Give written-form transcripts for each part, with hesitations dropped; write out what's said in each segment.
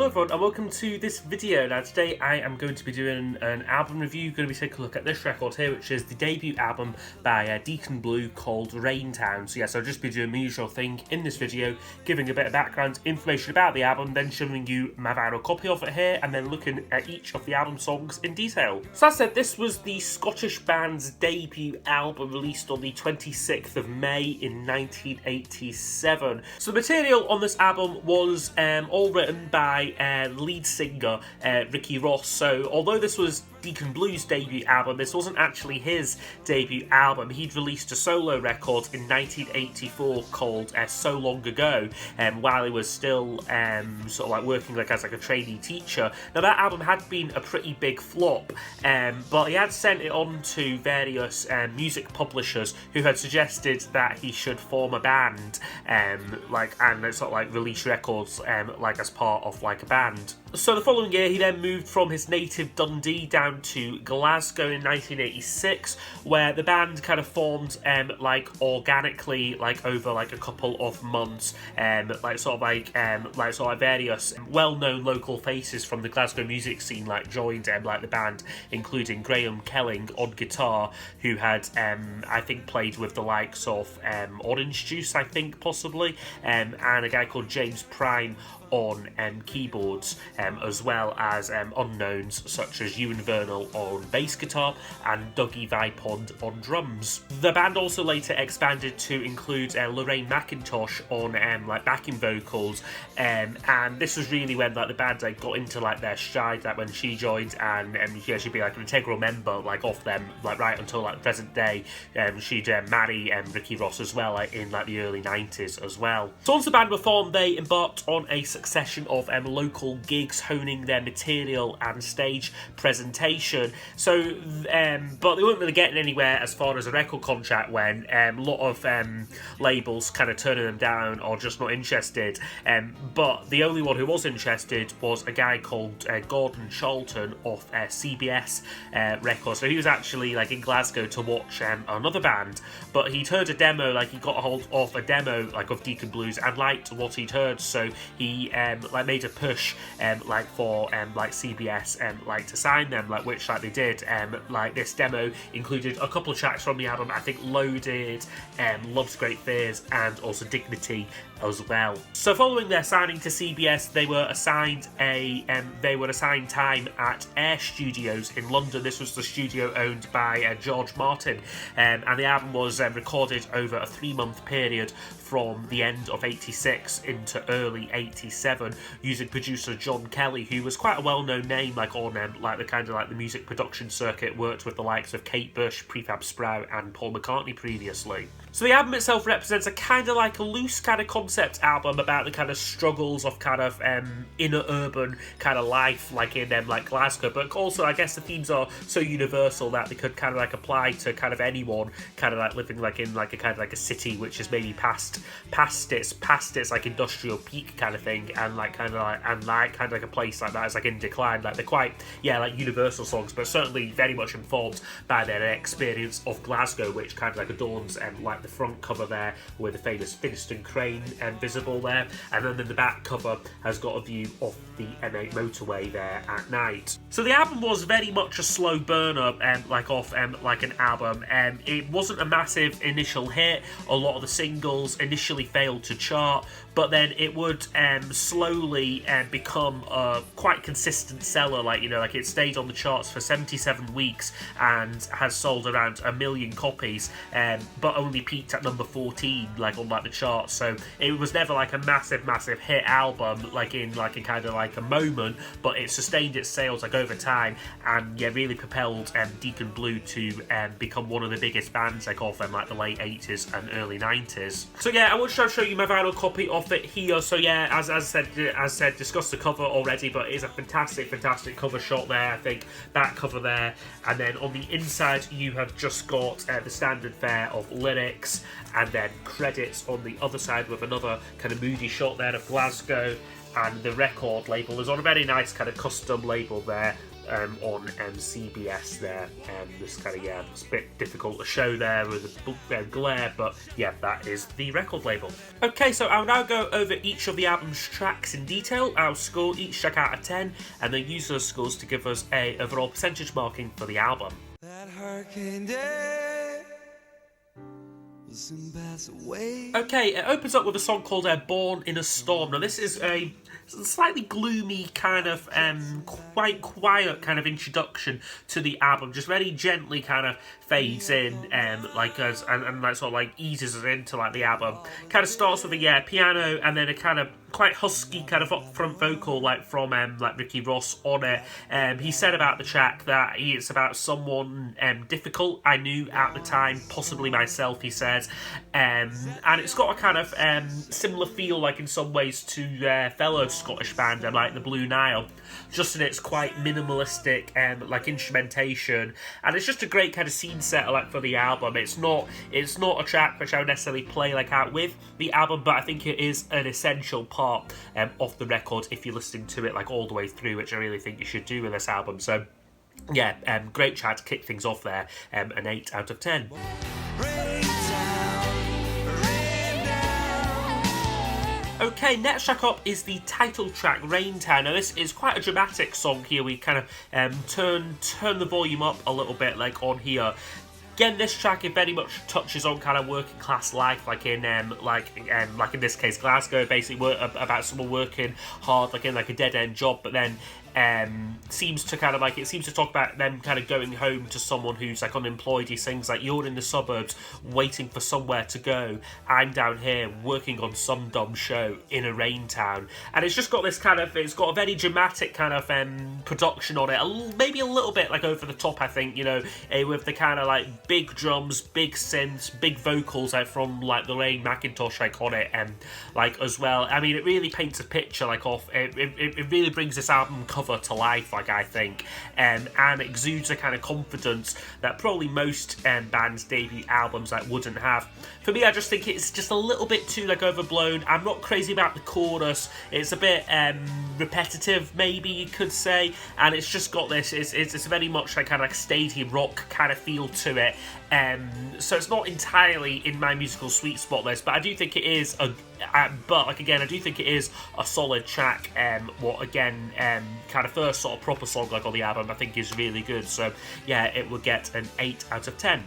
Hello everyone and welcome to this video. Now today I am going to be doing an album review. Going to be taking a look at this record here, which is the debut album by Deacon Blue called Raintown. So yes, I'll just be doing my usual thing in this video, giving a bit of background information about the album, then showing you my vinyl copy of it here, and then looking at each of the album songs in detail. So as I said, this was the Scottish band's debut album, released on the 26th of May in 1987. So the material on this album was all written by lead singer Ricky Ross. So although this was Deacon Blue's debut album, this wasn't actually his debut album. He'd released a solo record in 1984 called So Long Ago, while he was still sort of like working as a trainee teacher. Now that album had been a pretty big flop, but he had sent it on to various music publishers who had suggested that he should form a band, and sort of release records as part of a band. So the following year he then moved from his native Dundee down to Glasgow in 1986, where the band kind of formed organically over a couple of months, various well-known local faces from the Glasgow music scene joined the band, including Graham Kelling on guitar, who had I think played with the likes of Orange Juice, I think possibly, and a guy called James Prime on keyboards, as well as unknowns such as Ewan Vernal on bass guitar and Dougie Vipond on drums. The band also later expanded to include Lorraine McIntosh on backing vocals, and this was really when the band got into their stride, when she joined, and she'd be an integral member of them right until the present day. She'd marry Ricky Ross as well in the early 90s as well. So once the band were formed, they embarked on a succession of local gigs, honing their material and stage presentation. So, but they weren't really getting anywhere as far as a record contract when a lot of labels kind of turning them down or just not interested. But the only one who was interested was a guy called Gordon Charlton of CBS Records. So he was actually in Glasgow to watch another band, but he'd heard a demo, he got a hold of a demo of Deacon Blues and liked what he'd heard, so he made a push for CBS to sign them, which they did. This demo included a couple of tracks from the album, I think Loaded, Love's Great Fears, and also Dignity as well. So following their signing to CBS, they were assigned time at Air Studios in London. This was the studio owned by George Martin, and the album was recorded over a 3-month period from the end of 86 into early 87, using producer John Kelly, who was quite a well-known name on the music production circuit, worked with the likes of Kate Bush, Prefab Sprout, and Paul McCartney previously. So the album itself represents a a loose concept album about the struggles of inner urban life in Glasgow, but also I guess the themes are so universal that they could apply to anyone living in a city which is maybe past its industrial peak thing, and a place that is in decline. They're quite universal songs, but certainly very much informed by their experience of Glasgow, which adorns the front cover there with the famous Finnieston crane visible there, and then the back cover has got a view of the M8 motorway there at night. So the album was very much a slow burner, an album. It wasn't a massive initial hit. A lot of the singles initially failed to chart, but then it would slowly become a quite consistent seller. It stayed on the charts for 77 weeks and has sold around 1 million copies, but only peaked at number 14 on the charts. So it was never a massive hit album in a moment, but it sustained its sales over time, and really propelled Deacon Blue to become one of the biggest bands of the late 80s and early 90s. So I want to show you my vinyl copy of it here. So as said, discussed the cover already, but it is a fantastic cover shot there, I think, back cover there, and then on the inside you have just got the standard fare of lyrics, and then credits on the other side with another moody shot there of Glasgow, and the record label is on a very nice custom label there on CBS there. This kind of, it's a bit difficult to show there with the glare, but yeah, that is the record label. Okay, so I'll now go over each of the album's tracks in detail. I'll score each track out of 10 and then use those scores to give us a overall percentage marking for the album. That hurricane day will soon pass away. Okay, it opens up with a song called Born in a Storm. Now this is a slightly gloomy kind of quite quiet kind of introduction to the album, just very gently kind of fades in like us and like sort of like eases us into like the album. Kind of starts with a piano and then a kind of quite husky kind of upfront vocal like from like Ricky Ross on it. He said about the track that it's about someone difficult I knew at the time, possibly myself, he says, and it's got a kind of similar feel like in some ways to their fellow Scottish band like the Blue Nile, just in its quite minimalistic like instrumentation, and it's just a great kind of scene setter like for the album. It's not a track which I would necessarily play like out with the album, but I think it is an essential part of the record if you're listening to it like all the way through, which I really think you should do with this album. So yeah, great track to kick things off there, an 8 out of 10. Okay, next track up is the title track, Raintown. Now this is quite a dramatic song here. We kind of turn the volume up a little bit like on here. Again, this track, it very much touches on kind of working class life, like in in this case Glasgow, basically about someone working hard, like in like a dead end job, but then seems to talk about them kind of going home to someone who's like unemployed. He sings like, "You're in the suburbs waiting for somewhere to go. I'm down here working on some dumb show in a rain town." And it's just got this kind of, it's got a very dramatic kind of production on it, maybe a little bit like over the top, I think, with the kind of like big drums, big synths, big vocals like from like the Lane McIntosh like on it, and like as well. I mean, it really paints a picture like off. It really brings this album cover to life, like I think, and exudes a kind of confidence that probably most bands' debut albums like wouldn't have. For me, I just think it's just a little bit too like overblown. I'm not crazy about the chorus. It's a bit repetitive, maybe you could say, and it's just got this. It's very much like kind of like stadium rock kind of feel to it. So it's not entirely in my musical sweet spot list, but I do think it is I do think it is a solid track. Kind of first sort of proper song like on the album, I think is really good. So yeah, it will get an 8 out of 10.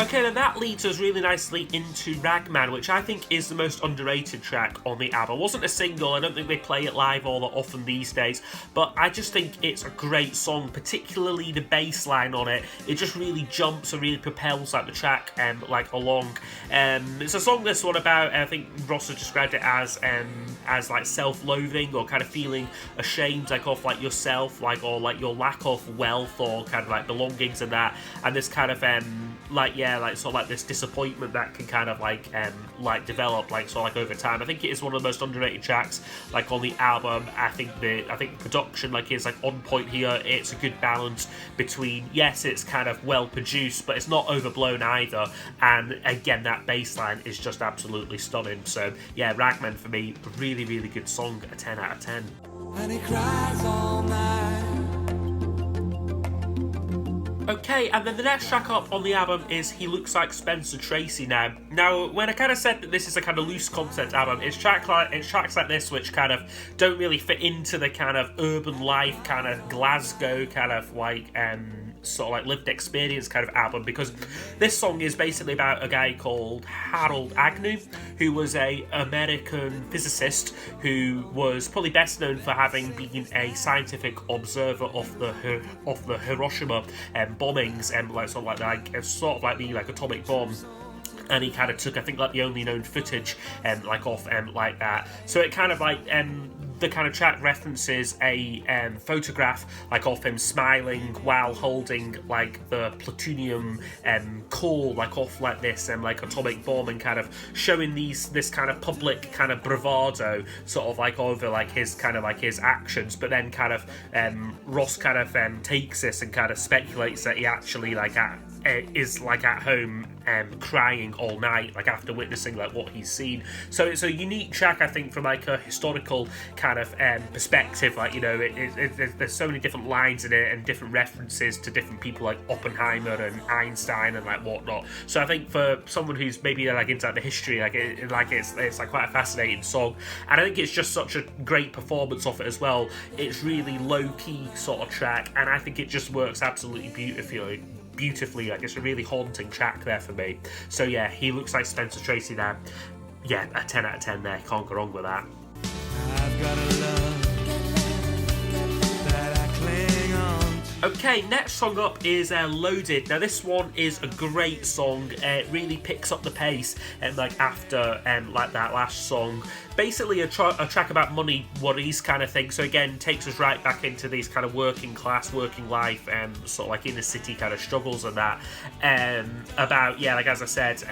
Okay, then that leads us really nicely into Ragman, which I think is the most underrated track on the album. It wasn't a single, I don't think they play it live all that often these days, but I just think it's a great song, particularly the bass line on it. It just really jumps and really propels like the track along. It's a song, this one, about, I think Ross has described it as like self-loathing, or kind of feeling ashamed like of like yourself, like, or like your lack of wealth or kind of like belongings and that, and this kind of this disappointment that can kind of develop over time. I think it is one of the most underrated tracks like on the album. I think the production is on point here. It's a good balance between, yes, it's kind of well produced, but it's not overblown either, and again that bass line is just absolutely stunning. So yeah, Ragman for me, a really, really good song, a 10 out of 10. And he cries all night. Okay, and then the next track up on the album is He Looks Like Spencer Tracy. Now, when I kind of said that this is a kind of loose concept album, it's tracks like this which kind of don't really fit into the kind of urban life, kind of Glasgow, kind of sort of like lived experience kind of album, because this song is basically about a guy called Harold Agnew, who was a American physicist who was probably best known for having been a scientific observer of the Hiroshima bombings, the atomic bomb. And he kind of took, I think, like the only known footage of that. So it kind of the kind of track references a photograph like of him smiling while holding like the plutonium core like off like this like atomic bomb, and kind of showing this kind of public kind of bravado sort of like over like his kind of like his actions. But then kind of Ross kind of takes this and kind of speculates that he actually like is like at home crying all night like after witnessing like what he's seen. So it's a unique track, I think, from like a historical kind of perspective. Like, you know, there's so many different lines in it and different references to different people like Oppenheimer and Einstein and like whatnot. So I think for someone who's maybe like into like the history, like it's like quite a fascinating song, and I think it's just such a great performance of it as well. It's really low key sort of track, and I think it just works absolutely beautifully. Like, it's a really haunting track there for me. So yeah, he looks like Spencer Tracy there. Yeah, a 10 out of 10 there, can't go wrong with that. I've got a love that I cling on to. Okay, next song up is Loaded. Now this one is a great song. It really picks up the pace like after like that last song. Basically a track about money worries kind of thing. So again, takes us right back into these kind of working class, working life, sort of like inner city kind of struggles and that. About, yeah, like as I said,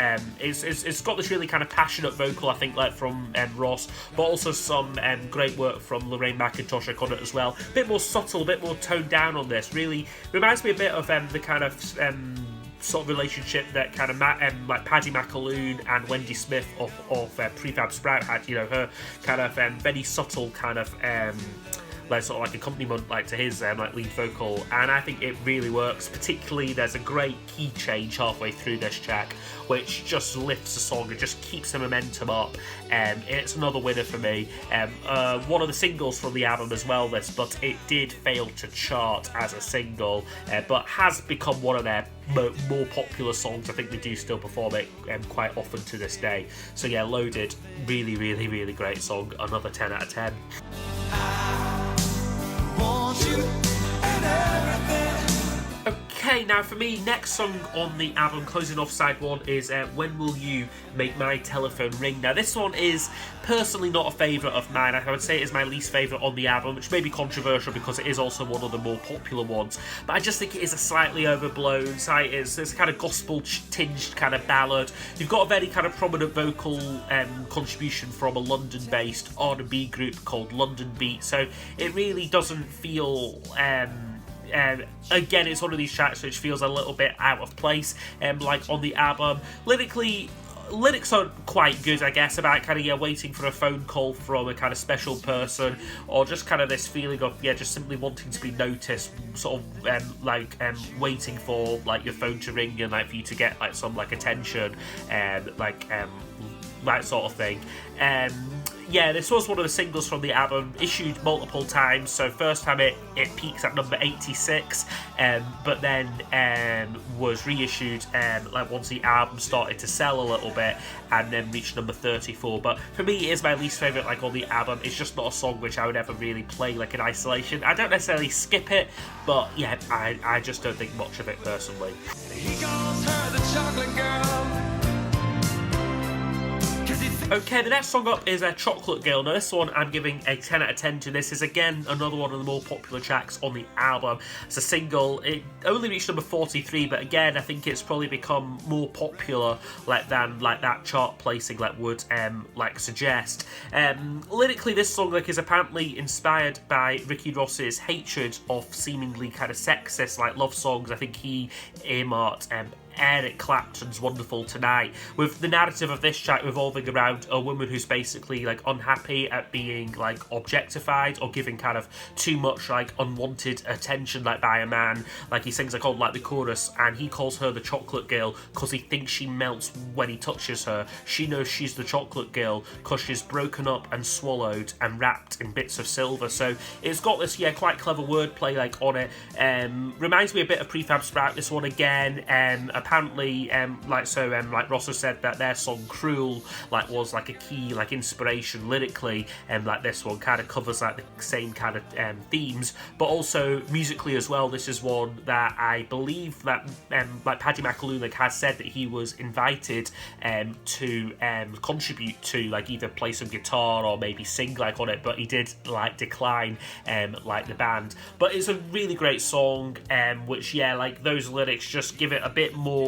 it's got this really kind of passionate vocal, I think, like from Ross, but also some great work from Lorraine McIntosh on it as well. A bit more subtle, a bit more toned down on this. Really reminds me a bit of the kind of sort of relationship that kind of like Paddy McAloon and Wendy Smith of Prefab Sprout had. You know, her kind of very subtle kind of like sort of like accompaniment like to his like lead vocal, and I think it really works. Particularly, there's a great key change halfway through this track, which just lifts the song and just keeps the momentum up. It's another winner for me. One of the singles from the album as well, this, but it did fail to chart as a single, but has become one of their more popular songs. I think they do still perform it quite often to this day. So yeah, Loaded, really, really, really great song. Another 10 out of 10. Want you and everything. Okay, now for me, next song on the album, closing off side one, is When Will You Make My Telephone Ring. Now this one is personally not a favourite of mine. I would say it is my least favourite on the album, which may be controversial because it is also one of the more popular ones, but I just think it is a slightly overblown, it's a kind of gospel tinged kind of ballad. You've got a very kind of prominent vocal contribution from a London-based R&B group called London Beat, so it really doesn't feel again, it's one of these tracks which feels a little bit out of place like on the album. Lyrics are quite good, I guess, about kind of waiting for a phone call from a kind of special person, or just kind of this feeling of just simply wanting to be noticed, sort of waiting for like your phone to ring and like for you to get like some like attention, that sort of thing. Yeah, this was one of the singles from the album, issued multiple times. So first time it peaks at number 86, but then was reissued like once the album started to sell a little bit, and then reached number 34. But for me, it is my least favourite like on the album. It's just not a song which I would ever really play like in isolation. I don't necessarily skip it, but yeah, I just don't think much of it personally. He calls her the chocolate girl. Okay, the next song up is Chocolate Girl. Now this one I'm giving a 10 out of 10 to. This is again another one of the more popular tracks on the album. It's a single. It only reached number 43, but again I think it's probably become more popular than that chart placing would suggest. Lyrically, this song is apparently inspired by Ricky Ross's hatred of seemingly kind of sexist love songs. I think he earmarked Eric Clapton's Wonderful Tonight, with the narrative of this track revolving around a woman who's basically unhappy at being objectified or giving kind of too much unwanted attention by a man. He sings the chorus, and he calls her the chocolate girl because he thinks she melts when he touches her. She knows she's the chocolate girl because she's broken up and swallowed and wrapped in bits of silver. So it's got this quite clever wordplay on it. Reminds me a bit of Prefab Sprout, this one again. apparently, like Ross has said that their song "Cruel" like was like a key like inspiration lyrically, and like this one kind of covers like the same kind of themes, but also musically as well. This is one that I believe that like Paddy McAloon like has said that he was invited to contribute to like either play some guitar or maybe sing like on it, but he did like decline like the band. But it's a really great song, which like those lyrics just give it a bit more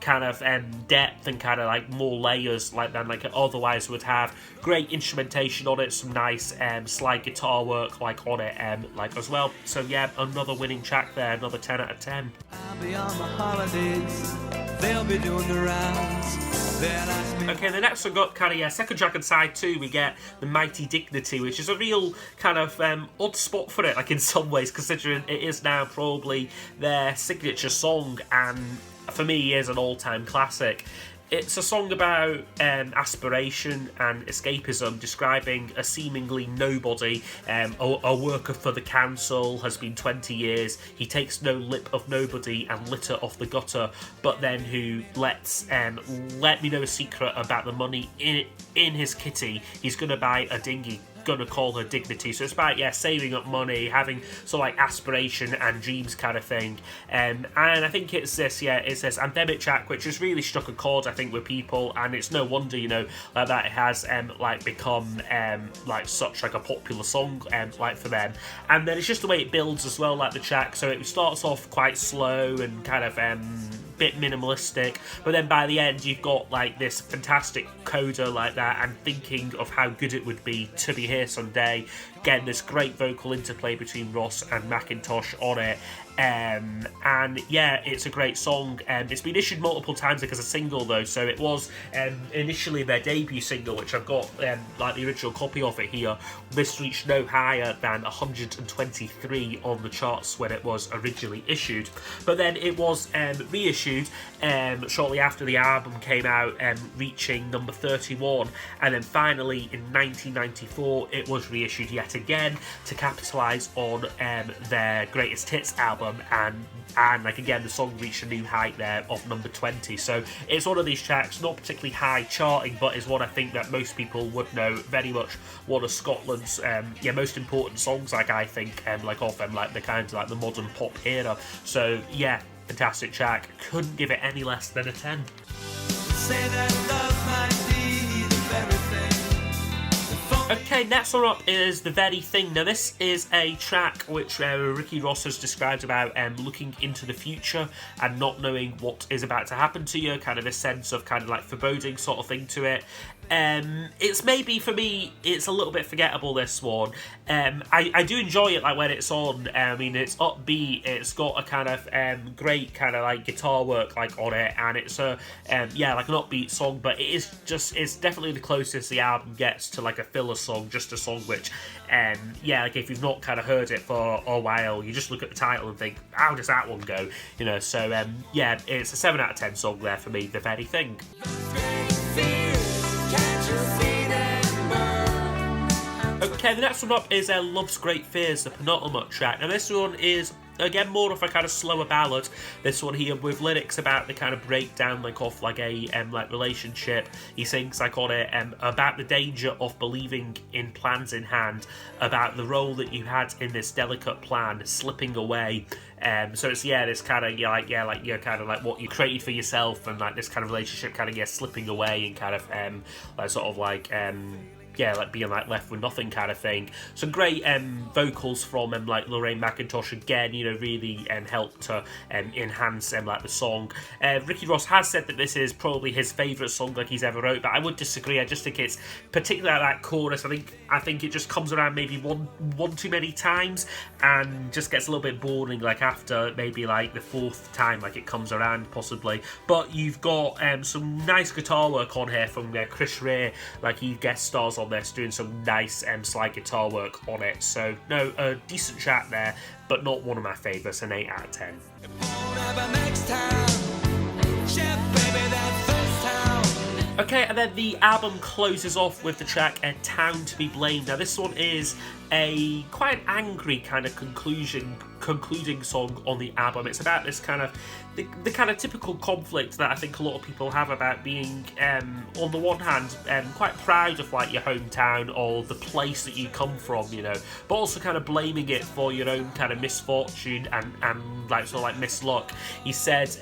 kind of depth and kind of like more layers like than like it otherwise would have. Great instrumentation on it, some nice slide guitar work like on it like as well. So yeah, another winning track there, another 10 out of 10. I'll be on my holidays, they'll be doing the rounds. Okay, the next one got kind of second track and side 2. We get The Mighty Dignity, which is a real kind of odd spot for it, like in some ways, considering it is now probably their signature song, and for me is an all-time classic. It's a song about aspiration and escapism, describing a seemingly nobody, a worker for the council, has been 20 years. He takes no lip of nobody and litter off the gutter, but then who lets let me know a secret about the money in his kitty. He's going to buy a dinghy, gonna call her Dignity. So it's about saving up money, having sort of like aspiration and dreams kind of thing, and I think it's this anthemic track which has really struck a chord I think with people, and it's no wonder like that it has like become like such like a popular song like for them. And then it's just the way it builds as well, like the track. So it starts off quite slow and kind of bit minimalistic, but then by the end you've got like this fantastic coda like that, and thinking of how good it would be to be here someday. Again, this great vocal interplay between Ross and McIntosh on it. And yeah, it's a great song. It's been issued multiple times like as a single though, so it was initially their debut single, which I've got like the original copy of it here. This reached no higher than 123 on the charts when it was originally issued, but then it was reissued shortly after the album came out, reaching number 31, and then finally in 1994 it was reissued yet again to capitalise on their greatest hits album, and like again the song reached a new height there of number 20. So it's one of these tracks, not particularly high charting, but is one I think that most people would know. Very much one of Scotland's most important songs, like I think like of them, like the kind of like the modern pop era. So yeah, fantastic track. Couldn't give it any less than a 10. Say that love might be the very thing. Okay, next one up is The Very Thing. Now this is a track which Ricky Ross has described about looking into the future and not knowing what is about to happen to you, kind of a sense of kind of like foreboding sort of thing to it. It's maybe for me it's a little bit forgettable, this one. I do enjoy it like when it's on. I mean, it's upbeat, it's got a kind of great kind of like guitar work like on it, and it's a like an upbeat song, but it's definitely the closest the album gets to like a filler song, just a song which like if you've not kind of heard it for a while, you just look at the title and think, how does that one go, so it's a 7 out of 10 song there for me, The Very Thing. Okay, the next one up is Love's Great Fears, the penultimate track. Now this one is again more of a kind of slower ballad, this one here, with lyrics about the kind of breakdown like of like a like relationship. He sings like on it about the danger of believing in plans in hand, about the role that you had in this delicate plan slipping away. So it's this kind of kind of like what you created for yourself, and like this kind of relationship kind of slipping away, and kind of like sort of like like being like left with nothing kind of thing. Some great vocals from like Lorraine McIntosh again, really helped to enhance like the song. Ricky Ross has said that this is probably his favourite song like he's ever wrote, but I would disagree. I just think it's particularly that chorus. I think it just comes around maybe one too many times, and just gets a little bit boring like after maybe like the fourth time like it comes around possibly. But you've got some nice guitar work on here from Chris Rea, like he guest stars on this, doing some nice slide guitar work on it. So no, a decent track there, but not one of my favourites, an 8 out of 10. Okay, and then the album closes off with the track Town To Be Blam. Now this one is a quite angry kind of concluding song on the album. It's about this kind of the kind of typical conflict that I think a lot of people have about being, on the one hand, quite proud of like your hometown or the place that you come from, you know, but also kind of blaming it for your own kind of misfortune and like sort of like misluck. He said,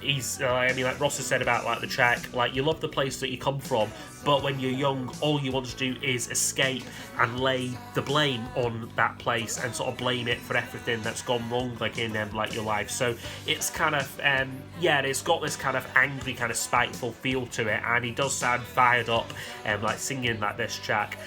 like Ross has said about like the track, like you love the place that you come from, but when you're young, all you want to do is escape and lay the blame on that place and sort of blame it for everything that's gone wrong, like in like your life. So it's kind of it's got this kind of angry, kind of spiteful feel to it, and he does sound fired up, like singing like this track.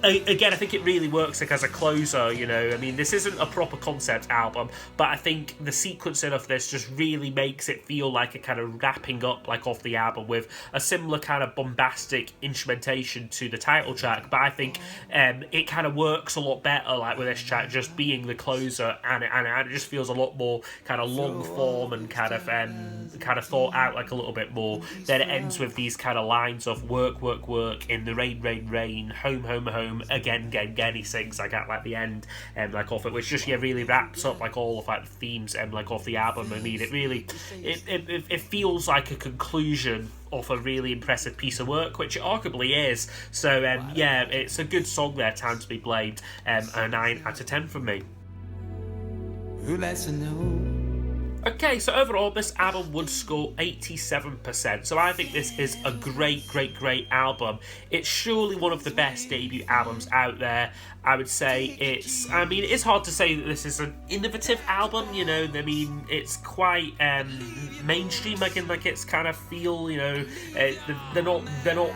Again, I think it really works like as a closer, you know. I mean, this isn't a proper concept album, but I think the sequencing of this just really makes it feel like a kind of wrapping up like of the album with a similar kind of bombastic instrumentation to the title track. But I think it kind of works a lot better like with this track just being the closer, and it just feels a lot more kind of long form and kind of thought out like a little bit more. Then it ends with these kind of lines of work, work, work, in the rain, rain, rain, home, home, home, again, again, again. He sings like at like the end, like off it, which just really wraps up like all of like the themes like off the album. I mean, it really it feels like a conclusion of a really impressive piece of work, which it arguably is. So it's a good song there, Town To Be Blamed, a 9 out of 10 from me. Who lets her know? Okay, so overall, this album would score 87%. So I think this is a great, great, great album. It's surely one of the best debut albums out there. I would say it's hard to say that this is an innovative album, you know. I mean, it's quite mainstream, like it's kind of feel, you know, they're not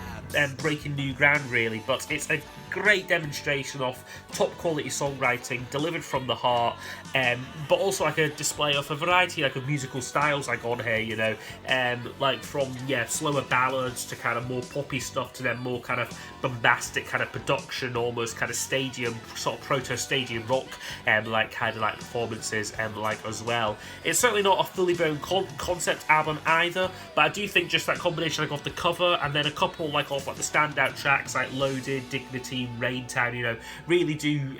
breaking new ground really, but it's a great demonstration of top quality songwriting delivered from the heart, but also like a display of a variety like of musical styles like on here, you know, like from slower ballads to kind of more poppy stuff to then more kind of bombastic kind of production, almost kind of stadium, sort of proto stadium rock like kind of like performances like as well. It's certainly not a fully blown concept album either, but I do think just that combination like of the cover and then a couple like of like the standout tracks like Loaded, Dignity, Raintown, you know, really do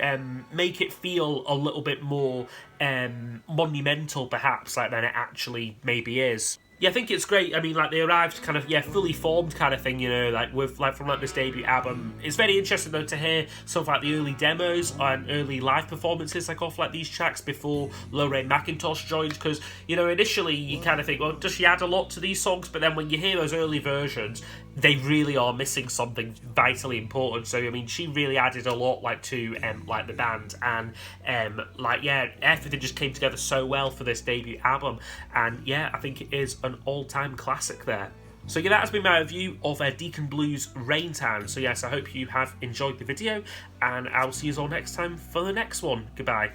make it feel a little bit more monumental perhaps like than it actually maybe is. Yeah, I think it's great. I mean, like, they arrived kind of, fully formed kind of thing, you know, like, with, like, from, like, this debut album. It's very interesting, though, to hear some of, like, the early demos and early live performances, like, off, like, these tracks before Lorraine McIntosh joined, because, you know, initially you kind of think, well, does she add a lot to these songs? But then when you hear those early versions, they really are missing something vitally important. So, I mean, she really added a lot, like, to, like, the band, and, everything just came together so well for this debut album, and, I think it is an all-time classic there. So that has been my review of Deacon Blue's Raintown. So yes, I hope you have enjoyed the video, and I'll see you all next time for the next one. Goodbye.